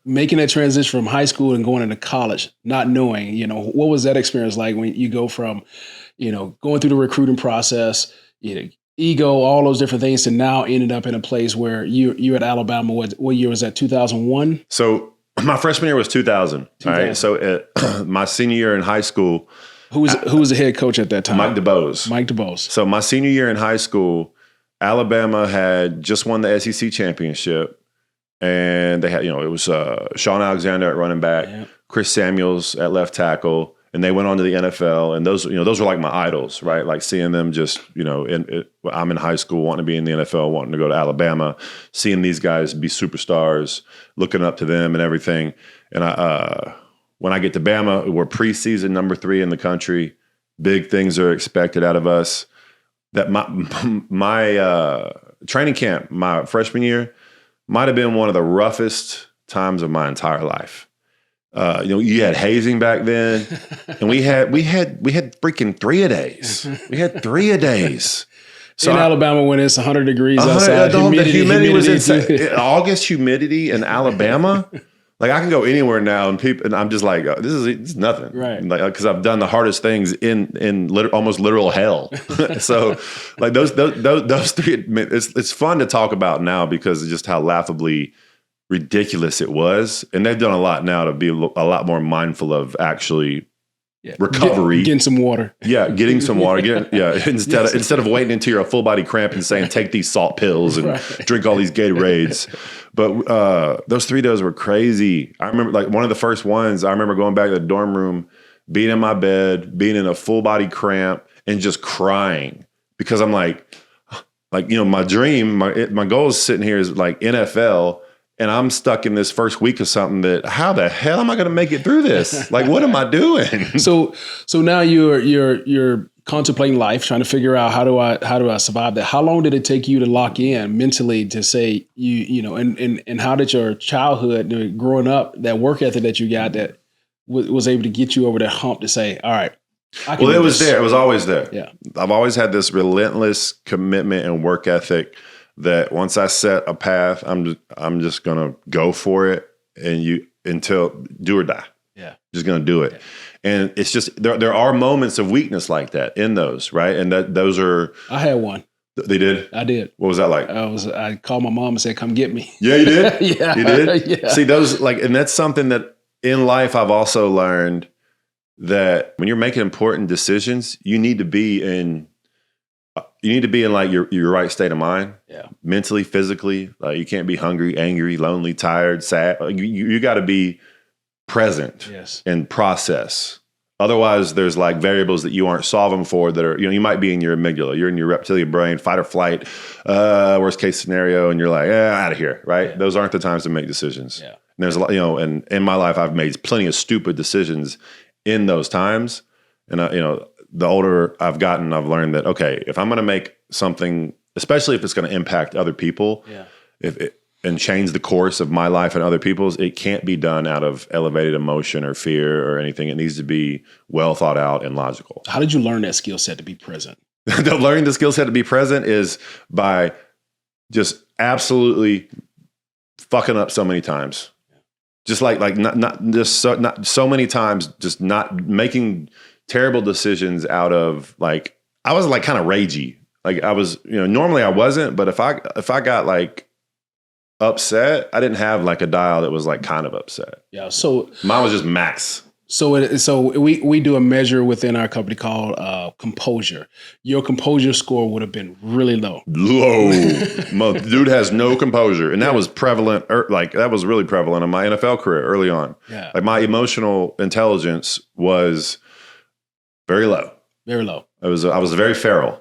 making that transition from high school and going into college, not knowing, what was that experience like when you go from, going through the recruiting process, ego, all those different things, to now ended up in a place where you're at Alabama. What year was that? 2001? So my freshman year was 2000. All right. So my senior year in high school. Who was the head coach at that time? Mike DeBose. Mike DeBose. So my senior year in high school, Alabama had just won the SEC championship. And they had, it was Sean Alexander at running back, Chris Samuels at left tackle, and they went on to the NFL. And those were like my idols, right? Like seeing them just, I'm in high school wanting to be in the NFL, wanting to go to Alabama, seeing these guys be superstars, looking up to them and everything. And when I get to Bama, we're preseason number 3 in the country. Big things are expected out of us. That my training camp, my freshman year, might have been one of the roughest times of my entire life. You had hazing back then, and we had freaking 3-a-days. We had 3-a-days. So in Alabama, when it's 100 degrees outside, the humidity was insane. August humidity in Alabama. Like I can go anywhere now, and I'm just like, this is nothing, right? Like because I've done the hardest things in almost literal hell. So like those 3, it's fun to talk about now because of just how laughably ridiculous it was, and they've done a lot now to be a lot more mindful of actually recovery, getting some water. Yeah, getting some water. Instead of waiting until you're a full body cramp and saying take these salt pills and drink all these Gatorades. But those 3 days were crazy. I remember like one of the first ones. I remember going back to the dorm room, being in my bed, being in a full body cramp, and just crying because I'm like my dream, my goal is sitting here is like NFL. And I'm stuck in this first week of something that how the hell am I going to make it through this? Like, what am I doing? So now you're contemplating life, trying to figure out how do I survive that? How long did it take you to lock in mentally to say and how did your childhood growing up, that work ethic that you got that was able to get you over that hump to say, all right, I can do it was this. there. It was always there. Yeah. I've always had this relentless commitment and work ethic that once I set a path, I'm just gonna go for it, and until do or die. Yeah, just gonna do it. Yeah. And it's just there are moments of weakness like that in those, right? And those are. I had one. They did? I did. What was that like? I called my mom and said, "Come get me." Yeah, you did. Yeah, you did. Yeah. See those and that's something that in life I've also learned that when you're making important decisions, you need to be in like your right state of mind. Yeah. Mentally, physically. You can't be hungry, angry, lonely, tired, sad. You got to be present. Yes. And process. Otherwise, there's like variables that you aren't solving for that are, you might be in your amygdala, you're in your reptilian brain, fight or flight, worst case scenario, and you're like, out of here, right? Yeah. Those aren't the times to make decisions. Yeah. And there's a lot, and in my life, I've made plenty of stupid decisions in those times. And, the older I've gotten, I've learned that, okay, if I'm going to make something, especially if it's going to impact other people, and change the course of my life and other people's, it can't be done out of elevated emotion or fear or anything. It needs to be well thought out and logical. How did you learn that skill set to be present? Learning the skill set to be present is by just absolutely fucking up so many times. Just not so many times, just not making terrible decisions out of I was kind of ragey. I was, normally I wasn't, but if I got upset, I didn't have a dial that was kind of upset. Yeah. So mine was just max. So we do a measure within our company called composure. Your composure score would have been really low. Dude has no composure, and that was prevalent. That was really prevalent in my NFL career early on. Yeah. My emotional intelligence was very low. Very low. I was very feral.